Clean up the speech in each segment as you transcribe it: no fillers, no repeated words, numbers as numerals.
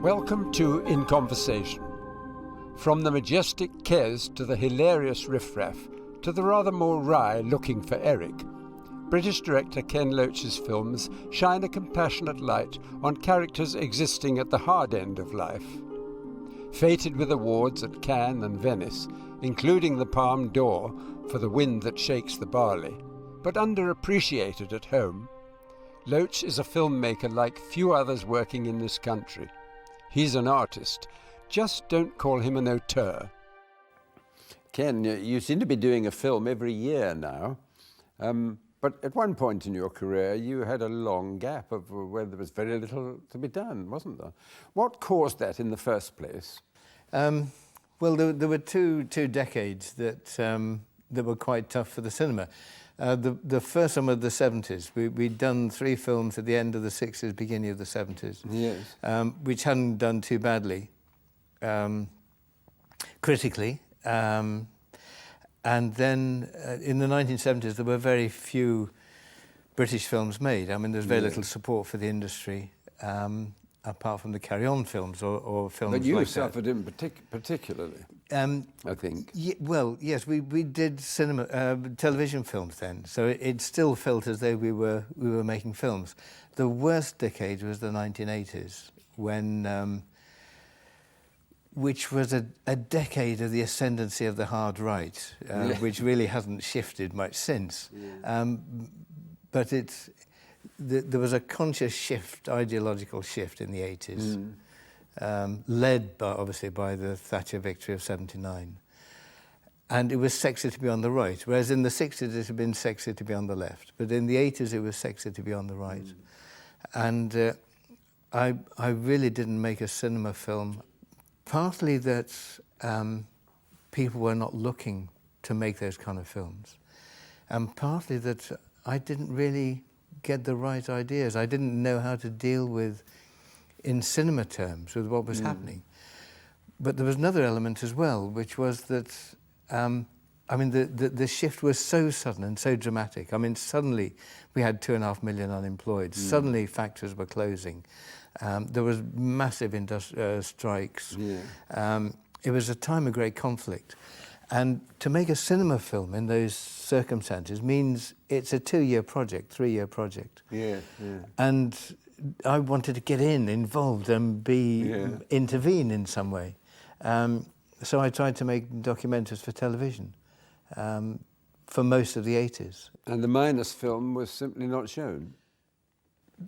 Welcome to In Conversation. From the majestic Kes to the hilarious Riff-Raff to the rather more wry Looking for Eric, British director Ken Loach's films shine a compassionate light on characters existing at the hard end of life. Feted with awards at Cannes and Venice, including the Palme d'Or for The Wind That Shakes the Barley, but underappreciated at home, Loach is a filmmaker like few others working in this country. He's an artist. Just don't call him an auteur. Ken, you seem to be doing a film every year now. But at one point in your career, you had a long gap of where there was very little to be done, wasn't there? What caused that in the first place? Well, there were two decades that were quite tough for the cinema. The first one was the 70s. We'd done 3 films at the end of the 60s, beginning of the 70s, yes. Which hadn't done too badly critically. And then in the 1970s, there were very few British films made. I mean, there's very little support for the industry, apart from the carry-on films or films like that. But you suffered in particularly, I think. Well, yes, we did television films then, so it still felt as though we were making films. The worst decade was the 1980s, when which was a decade of the ascendancy of the hard right, which really hasn't shifted much since. Yeah. But there was a conscious shift, ideological shift in the 80s, led obviously by the Thatcher victory of '79. And it was sexy to be on the right, whereas in the 60s it had been sexy to be on the left. But in the 80s it was sexy to be on the right. And I really didn't make a cinema film. Partly that people were not looking to make those kind of films, and partly that I didn't really get the right ideas. I didn't know how to deal with, in cinema terms, with what was happening. But there was another element as well, which was that, I mean, the shift was so sudden and so dramatic. I mean, suddenly we had 2.5 million unemployed. Suddenly factories were closing. There was massive strikes. Yeah. It was a time of great conflict. And to make a cinema film in those circumstances means it's a 2-year project, 3-year project. Yeah, yeah. And I wanted to get involved and intervene in some way. So I tried to make documentaries for television for most of the 80s. And the Minus film was simply not shown?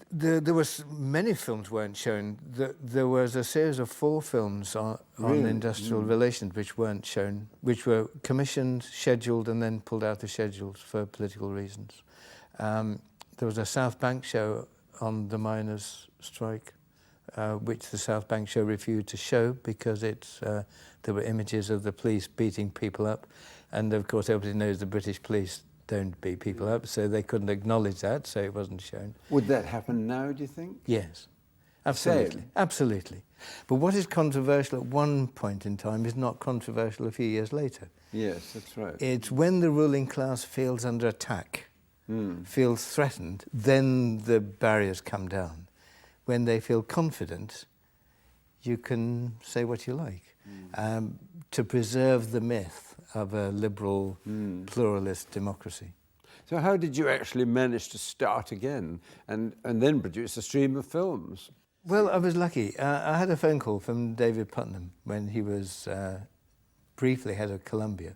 There was many films weren't shown. There was a series of 4 films on industrial relations which weren't shown, which were commissioned, scheduled, and then pulled out of schedules for political reasons. There was a South Bank show on the miners' strike, which the South Bank show refused to show because there were images of the police beating people up, and of course everybody knows the British police don't beat people up, so they couldn't acknowledge that, so it wasn't shown. Would that happen now, do you think? Yes, absolutely, absolutely. But what is controversial at one point in time is not controversial a few years later. Yes, that's right. It's when the ruling class feels under attack, feels threatened, then the barriers come down. When they feel confident, you can say what you like. To preserve the myth of a liberal, pluralist democracy. So how did you actually manage to start again and then produce a stream of films? Well, I was lucky. I had a phone call from David Putnam when he was briefly head of Columbia,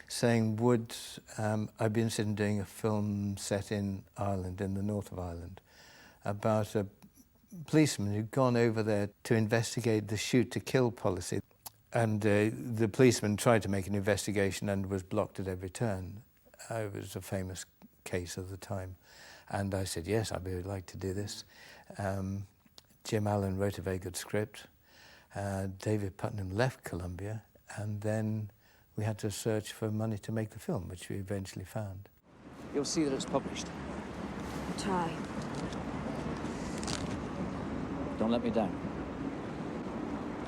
saying, would I be interested in doing a film set in Ireland, in the north of Ireland, about a policeman who'd gone over there to investigate the shoot-to-kill policy. And the policeman tried to make an investigation and was blocked at every turn. It was a famous case of the time. And I said, yes, I'd really like to do this. Jim Allen wrote a very good script. David Putnam left Columbia, and then we had to search for money to make the film, which we eventually found. You'll see that it's published. I'll try. Don't let me down.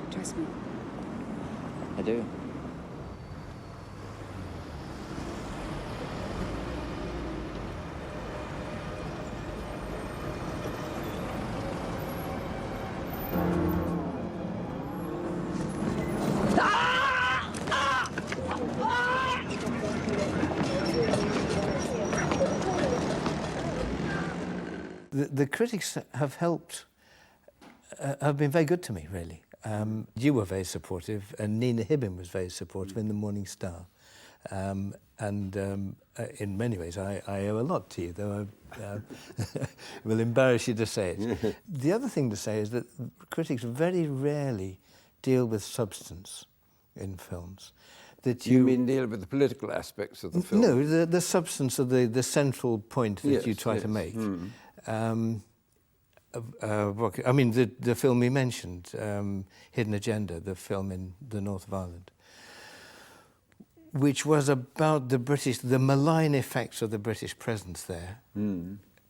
Trust me. I do. the critics have helped, have been very good to me, really. You were very supportive, and Nina Hibbin was very supportive in the Morning Star. In many ways, I owe a lot to you, though I will embarrass you to say it. The other thing to say is that critics very rarely deal with substance in films. That you mean deal with the political aspects of the film? No, the substance of the central point that you try to make. I mean, the film you mentioned, Hidden Agenda, the film in the north of Ireland, which was about the malign effects of the British presence there.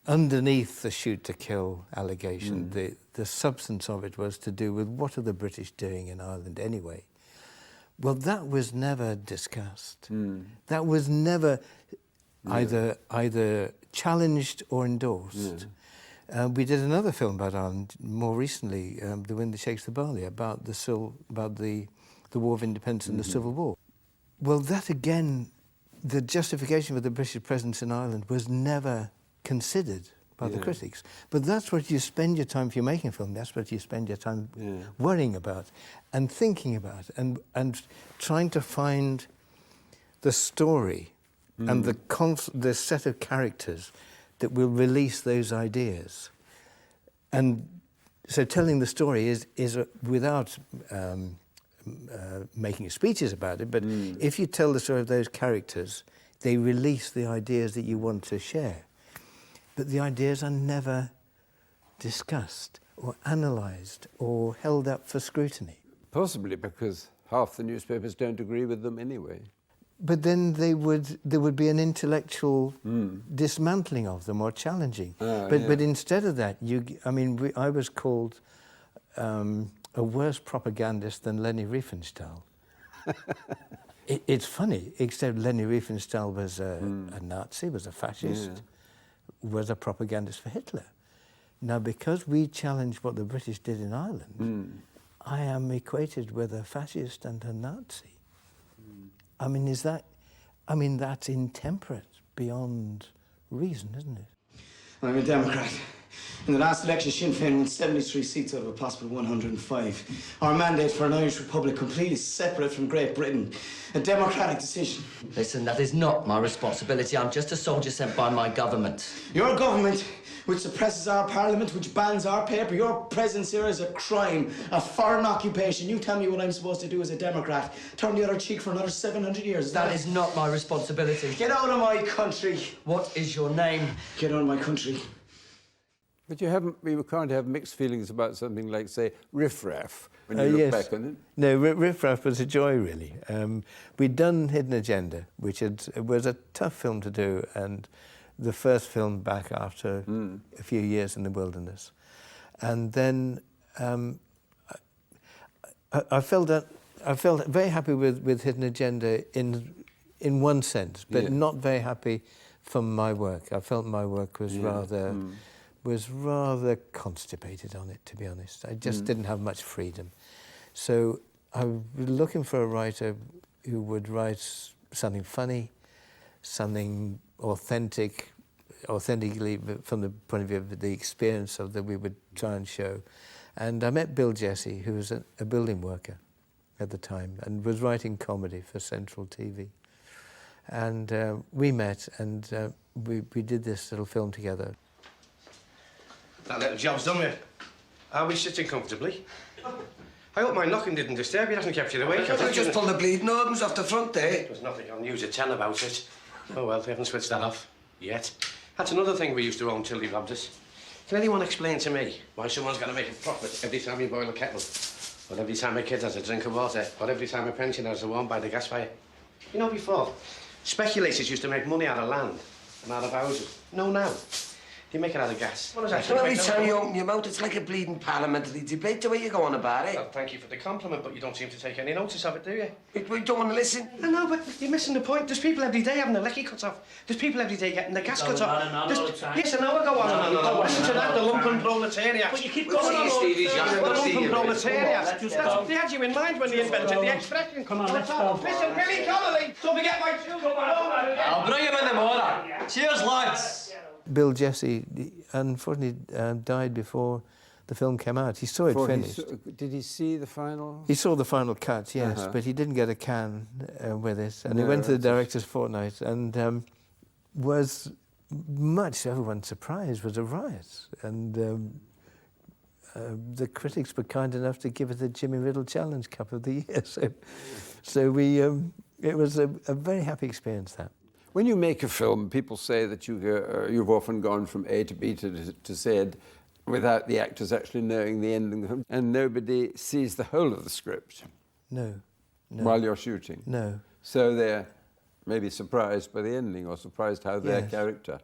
Underneath the shoot-to-kill allegation, the substance of it was to do with what are the British doing in Ireland anyway. Well, that was never discussed. That was never either challenged or endorsed. We did another film about Ireland more recently, The Wind That Shakes the Barley, about the War of Independence and the Civil War. Well, that again, the justification for the British presence in Ireland was never considered by the critics. But that's what you spend your time, if you're making a film, that's what you spend your time worrying about and thinking about and trying to find the story and the set of characters that will release those ideas. And so telling the story is without making speeches about it, but if you tell the story of those characters, they release the ideas that you want to share. But the ideas are never discussed or analysed or held up for scrutiny. Possibly because half the newspapers don't agree with them anyway. But then there would be an intellectual dismantling of them or challenging. But instead of that, I was called a worse propagandist than Leni Riefenstahl. It's funny, except Leni Riefenstahl was a Nazi, was a fascist, was a propagandist for Hitler. Now, because we challenged what the British did in Ireland, I am equated with a fascist and a Nazi. I mean, that's intemperate beyond reason, isn't it? I'm a Democrat. In the last election, Sinn Féin won 73 seats out of a possible 105. Our mandate for an Irish Republic completely separate from Great Britain. A democratic decision. Listen, that is not my responsibility. I'm just a soldier sent by my government. Your government, which suppresses our parliament, which bans our paper, your presence here is a crime, a foreign occupation. You tell me what I'm supposed to do as a Democrat. Turn the other cheek for another 700 years. That is not my responsibility. Get out of my country. What is your name? Get out of my country. But we can't have mixed feelings about something like, say, Riff-Raff, when you look back on it. No, Riff-Raff was a joy, really. We'd done Hidden Agenda, which was a tough film to do, and the first film back after a few years in the wilderness. And then I felt very happy with Hidden Agenda in one sense, but not very happy from my work. I felt my work was rather constipated on it, to be honest. I just didn't have much freedom. So I was looking for a writer who would write something funny, something authentically from the point of view of the experience that we would try and show. And I met Bill Jesse, who was a building worker at the time and was writing comedy for Central TV. And we met and we did this little film together. That little job's done with. Are we sitting comfortably? I hope my knocking didn't disturb you. It hasn't kept you awake. I just pulled the bleeding organs off the front there. There's nothing on news at 10 about it. Oh, well, they haven't switched that off. Yet. That's another thing we used to own till they robbed us. Can anyone explain to me why someone's got to make a profit every time you boil a kettle? Or every time a kid has a drink of water? Or every time a pensioner has a warm by the gas fire? You know, before, speculators used to make money out of land and out of houses. No, now. You make it out of gas. What is that? Well, every time you open your mouth, it's like a bleeding parliamentary debate, the way you go on about it. Well, thank you for the compliment, but you don't seem to take any notice of it, do you? We don't want to listen. I know, but you're missing the point. There's people every day having their lecky cut off. There's people every day getting their gas cut off. Yes, I know I go on and on. Listen to that, the lumpen proletariat. But you keep going on. The lumpen proletariat. They had you in mind when they invented the expression. Come on, let's go. Listen, Billy Connolly, don't forget my children. I'll bring him in the morning. Cheers, lads. Bill Jesse, unfortunately, died before the film came out. He saw it finished. Did he see the final? He saw the final cut, yes, but he didn't get a Cannes with it. And he went to the director's fortnight and was much to everyone's surprise, was a riot. And the critics were kind enough to give it the Jimmy Riddle Challenge Cup of the Year. So we, it was a very happy experience, that. When you make a film, people say that you've often gone from A to B to Z without the actors actually knowing the ending, and nobody sees the whole of the script. No. While you're shooting. No. So they're maybe surprised by the ending or surprised how their character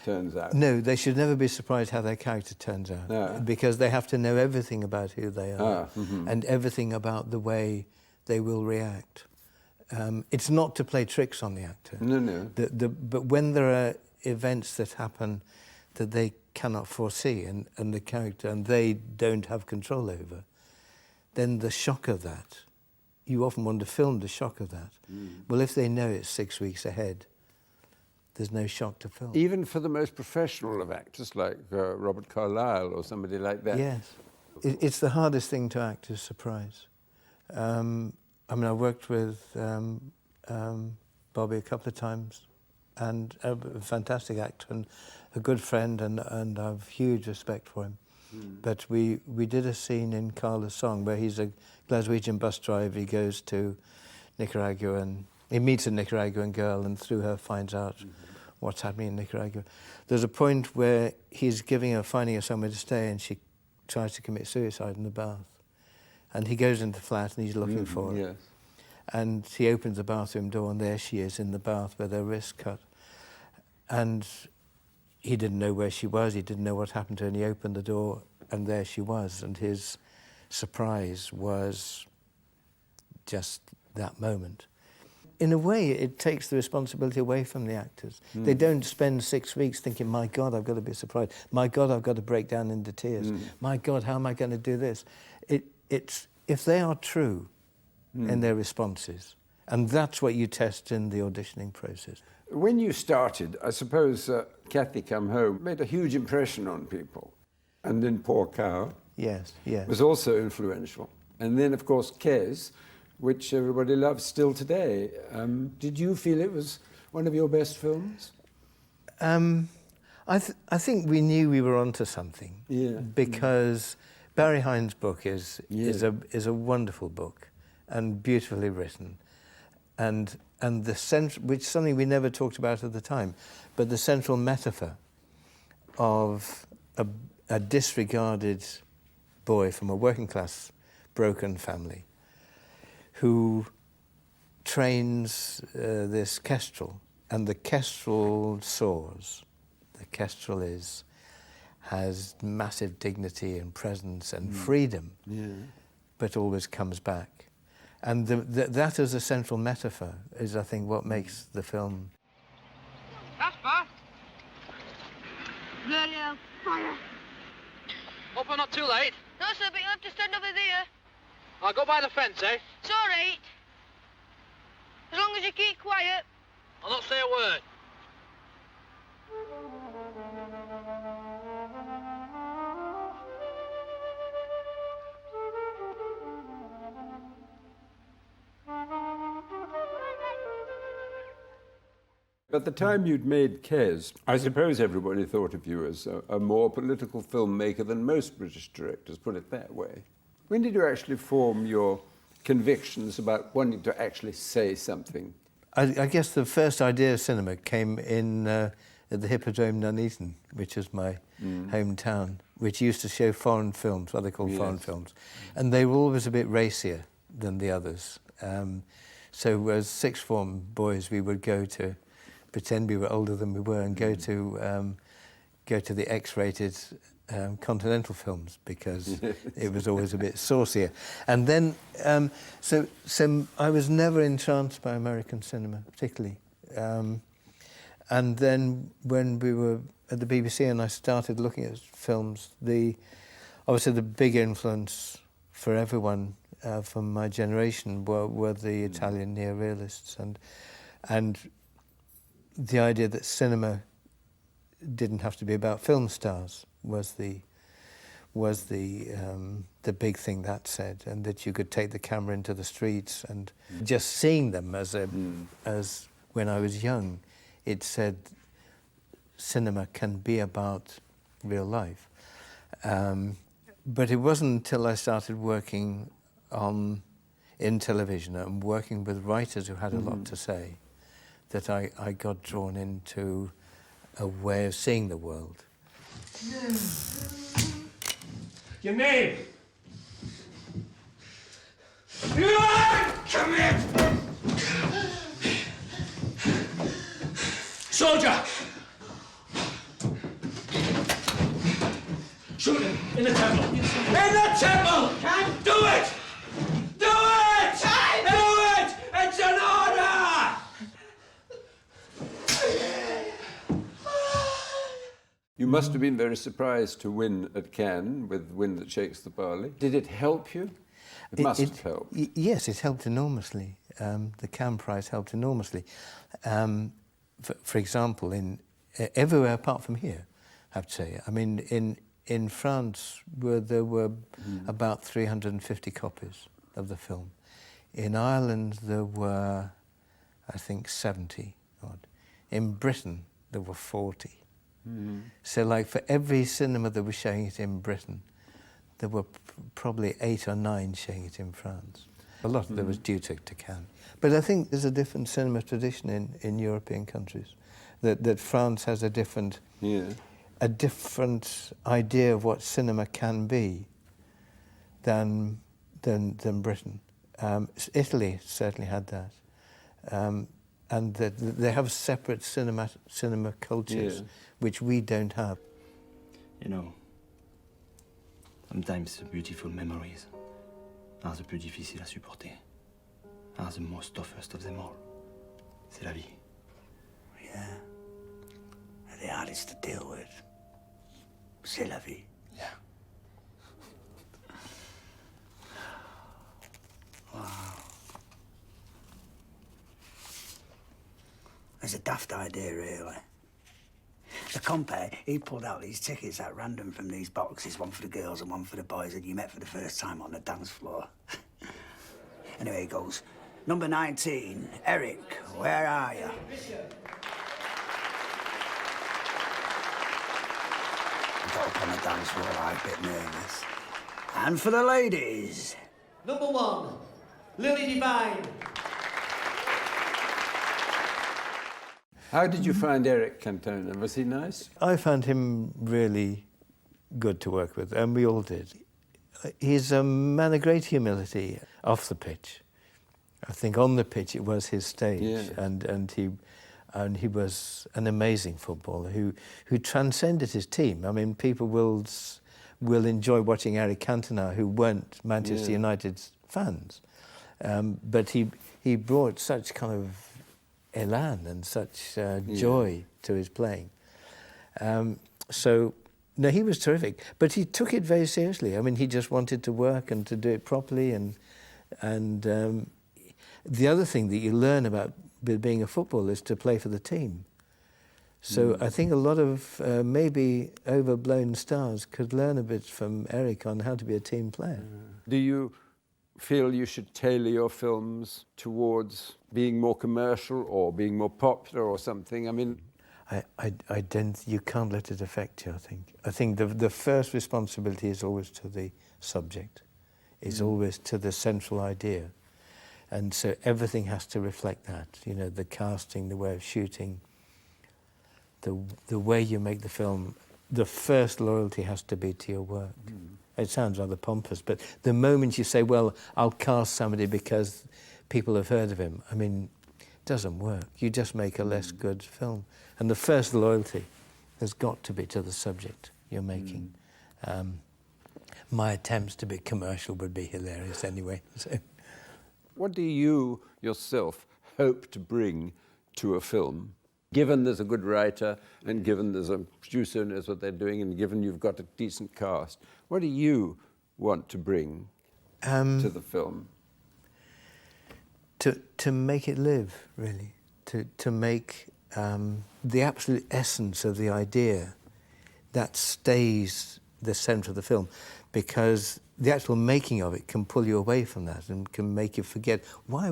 turns out. No, they should never be surprised how their character turns out, because they have to know everything about who they are and everything about the way they will react. It's not to play tricks on the actor. No. But when there are events that happen that they cannot foresee and the character and they don't have control over, then the shock of that, you often want to film the shock of that. Well, if they know it's 6 weeks ahead, there's no shock to film. Even for the most professional of actors, like Robert Carlyle or somebody like that. Yes. It's the hardest thing to act, is surprise. I mean, I worked with Bobby a couple of times, and a fantastic actor and a good friend, and I have huge respect for him. But we did a scene in Carla's Song where he's a Glaswegian bus driver. He goes to Nicaragua and he meets a Nicaraguan girl and through her finds out what's happening in Nicaragua. There's a point where he's finding her somewhere to stay, and she tries to commit suicide in the bath. And he goes into the flat and he's looking for her. Yes. And he opens the bathroom door and there she is in the bath with her wrist cut. And he didn't know where she was, he didn't know what happened to her, and he opened the door and there she was. And his surprise was just that moment. In a way, it takes the responsibility away from the actors. They don't spend 6 weeks thinking, my God, I've got to be surprised. My God, I've got to break down into tears. My God, how am I going to do this? It's if they are true in their responses, and that's what you test in the auditioning process. When you started, I suppose Kathy Come Home made a huge impression on people. And then Poor Cow was also influential. And then, of course, Kes, which everybody loves still today. Did you feel it was one of your best films? I think we knew we were onto something. Because Barry Hines' book is a wonderful book and beautifully written, and which is something we never talked about at the time, but the central metaphor of a disregarded boy from a working class broken family who trains this kestrel, and the kestrel soars. The kestrel has massive dignity and presence and freedom, but always comes back. And that as a central metaphor is, I think, what makes the film. Casper! Really, fire. Hope I'm not too late. No, sir, but you'll have to stand over there. I'll go by the fence, eh? It's all right. As long as you keep quiet. I'll not say a word. At the time you'd made Kes, I suppose everybody thought of you as a more political filmmaker than most British directors, put it that way. When did you actually form your convictions about wanting to actually say something? I guess the first idea of cinema came in at the Hippodrome Nuneaton, which is my hometown, which used to show foreign films, what they call foreign films. And they were always a bit racier than the others. So as sixth form boys, we would go to pretend we were older than we were and go to the X-rated continental films because it was always a bit saucier. And then, so I was never entranced by American cinema, particularly. And then when we were at the BBC and I started looking at films, obviously the big influence for everyone from my generation were the Italian neorealists and the idea that cinema didn't have to be about film stars was the big thing that said, and that you could take the camera into the streets, and just seeing them as when I was young, it said cinema can be about real life. But it wasn't until I started working in television and working with writers who had a lot to say that I got drawn into a way of seeing the world. Your name? Come here! Soldier! Shoot him in the temple. In the temple! Can't do it! Do it! Do it! It's an order! You must have been very surprised to win at Cannes with Wind That Shakes the Barley. Did it help you? It must have helped. Yes, it helped enormously. The Cannes Prize helped enormously. For example, everywhere apart from here, I have to say. I mean, in France, there were about 350 copies of the film. In Ireland, there were, I think, 70 odd. In Britain, there were 40. So, like, for every cinema that was showing it in Britain, there were probably 8 or 9 showing it in France. A lot of that was due to Cannes. But I think there's a different cinema tradition in European countries. That France has a different idea of what cinema can be than Britain. Italy certainly had that. And that they have separate cinema cultures, which we don't have. You know, sometimes the beautiful memories are the plus difficiles à supporter, are the most toughest of them all. C'est la vie. Yeah. And the hardest to deal with. C'est la vie. Yeah. Wow. It's a daft idea, really. The compere, he pulled out these tickets at random from these boxes, one for the girls and one for the boys that you met for the first time on the dance floor. Anyway, he goes, number 19, Eric, where are you? I got up on the dance floor, I was a bit nervous. And for the ladies. Number 1, Lily Divine. How did you find Eric Cantona? Was he nice? I found him really good to work with, and we all did. He's a man of great humility off the pitch. I think on the pitch it was his stage, and he was an amazing footballer who transcended his team. I mean, people will enjoy watching Eric Cantona who weren't Manchester United fans, but he brought such kind of elan and such joy to his playing. So, no, he was terrific, but he took it very seriously. I mean, he just wanted to work and to do it properly. And the other thing that you learn about being a footballer is to play for the team. So I think a lot of maybe overblown stars could learn a bit from Eric on how to be a team player. Do you feel you should tailor your films towards being more commercial or being more popular or something? I mean, I don't. You can't let it affect you. I think the first responsibility is always to the subject, is always to the central idea, and so everything has to reflect that. You know, the casting, the way of shooting, the way you make the film. The first loyalty has to be to your work. It sounds rather pompous, but the moment you say, well, I'll cast somebody because people have heard of him, I mean, it doesn't work. You just make a less good film. And the first loyalty has got to be to the subject you're making. My attempts to be commercial would be hilarious anyway. So. What do you yourself hope to bring to a film? Given there's a good writer, and given there's a producer who knows what they're doing, and given you've got a decent cast, what do you want to bring to the film? To make it live, really. To make the absolute essence of the idea that stays the centre of the film, because the actual making of it can pull you away from that and can make you forget why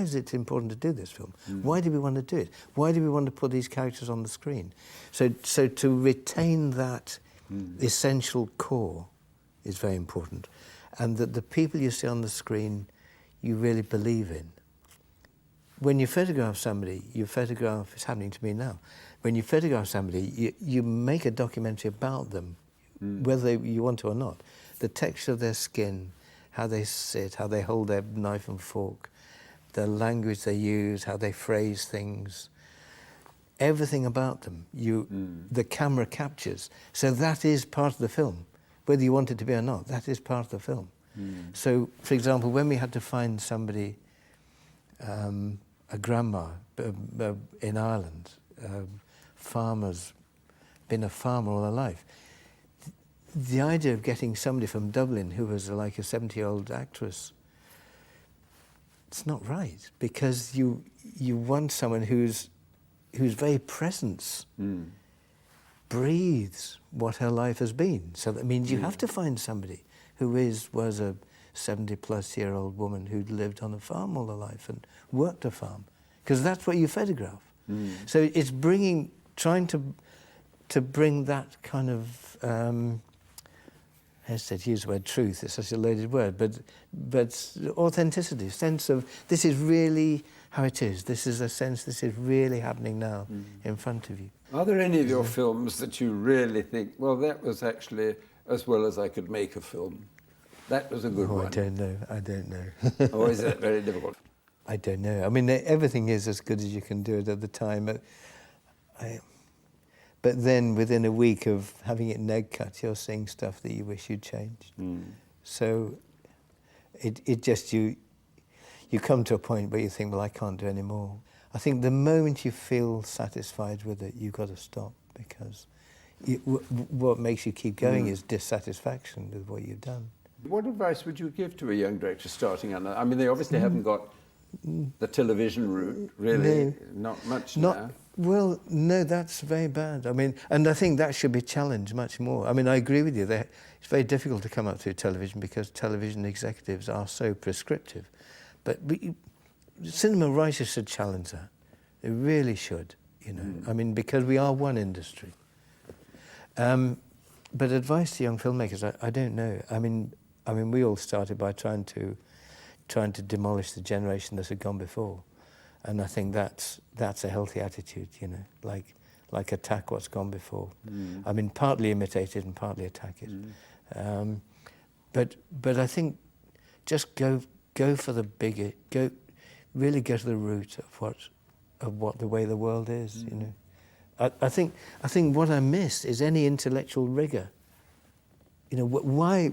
is it important to do this film? Why do we want to do it? Why do we want to put these characters on the screen? So to retain that essential core is very important, and that the people you see on the screen you really believe in. When you photograph somebody, it's happening to me now, when you photograph somebody, you make a documentary about them, whether you want to or not. The texture of their skin, how they sit, how they hold their knife and fork, the language they use, how they phrase things, everything about them, the camera captures. So that is part of the film, whether you want it to be or not, that is part of the film. So, for example, when we had to find somebody, a grandma in Ireland, farmer's been a farmer all her life. The idea of getting somebody from Dublin who was like a 70-year-old actress, it's not right, because you want someone whose very presence breathes what her life has been. So that means you have to find somebody who was a 70-plus-year-old woman who'd lived on a farm all her life and worked a farm, because that's what you photograph. So it's trying to bring that kind of, I hesitate to use the word truth, it's such a loaded word, but authenticity, sense of this is really how it is, this is a sense this is really happening now in front of you. Are there any of your films that you really think, well, that was actually as well as I could make a film? That was a good one. I don't know. Or is that very difficult? I don't know. I mean, everything is as good as you can do it at the time. But then within a week of having it neg cut, you're seeing stuff that you wish you'd changed. So it just, you come to a point where you think, well, I can't do any more. I think the moment you feel satisfied with it, you've got to stop, because what makes you keep going is dissatisfaction with what you've done. What advice would you give to a young director starting on that? I mean, they obviously haven't got the television route, really. No. Not much now. Well, no, that's very bad. I mean, and I think that should be challenged much more. I mean, I agree with you. It's very difficult to come up through television because television executives are so prescriptive. But cinema writers should challenge that. They really should, you know. I mean, because we are one industry. But advice to young filmmakers, I don't know. I mean, we all started by trying to demolish the generation that had gone before, and I think that's a healthy attitude, you know, like attack what's gone before. I mean, partly imitate it and partly attack it. But I think just go for the bigger, really go to the root of what the way the world is, you know. I think what I miss is any intellectual rigor. You know, why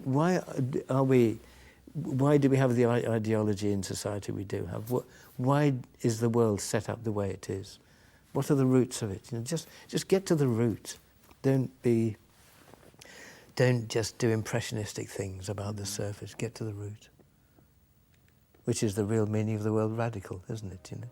do we have the ideology in society we do have? Why is the world set up the way it is? What are the roots of it? You know, just get to the root. Don't just do impressionistic things about the surface. Get to the root, which is the real meaning of the word radical, isn't it? You know.